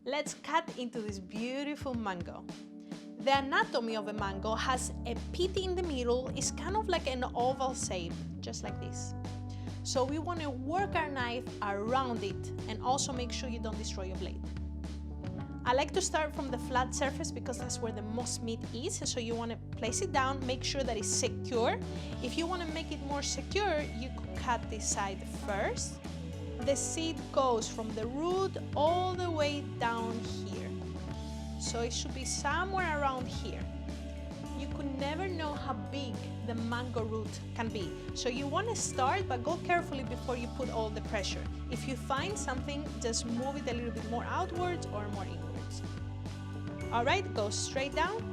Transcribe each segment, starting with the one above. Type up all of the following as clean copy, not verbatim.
Let's cut into this beautiful mango. The anatomy of a mango has a pit in the middle. It's kind of like an oval shape, just like this. So we want to work our knife around it and also make sure you don't destroy your blade. I like to start from the flat surface because that's where the most meat is. So you want to place it down, make sure that it's secure. If you want to make it more secure, you could cut this side first. The seed goes from the root all the way down here. So it should be somewhere around here. You could never know how big the mango root can be. So you want to start, but go carefully before you put all the pressure. If you find something, just move it a little bit more outwards or more inwards. All right, go straight down.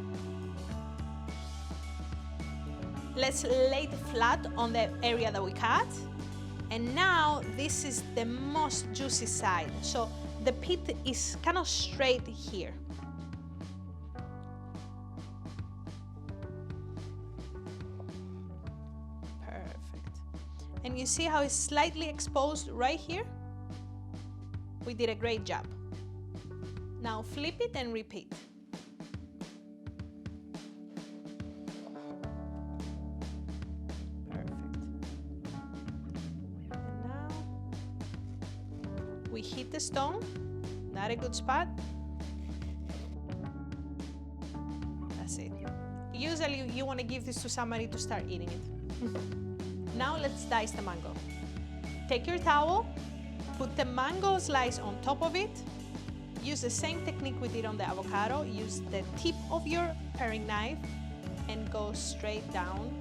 Let's lay it flat on the area that we cut. And now this is the most juicy side. So the pit is kind of straight here. Perfect. And you see how it's slightly exposed right here? We did a great job. Now flip it and repeat. We hit the stone, not a good spot. That's it. Usually you want to give this to somebody to start eating it. Now let's dice the mango. Take your towel, put the mango slice on top of it. Use the same technique we did on the avocado. Use the tip of your paring knife and go straight down.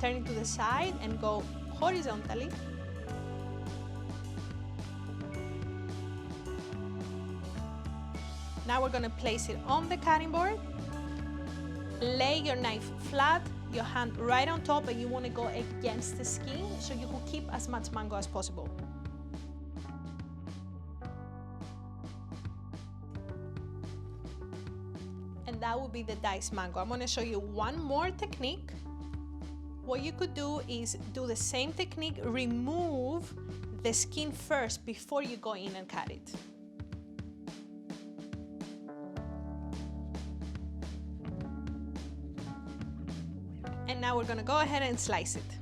Turn it to the side and go horizontally. Now we're going to place it on the cutting board. Lay your knife flat, your hand right on top, and you want to go against the skin so you can keep as much mango as possible. And that will be the diced mango. I'm going to show you one more technique. What you could do is do the same technique, remove the skin first before you go in and cut it. And now we're gonna go ahead and slice it.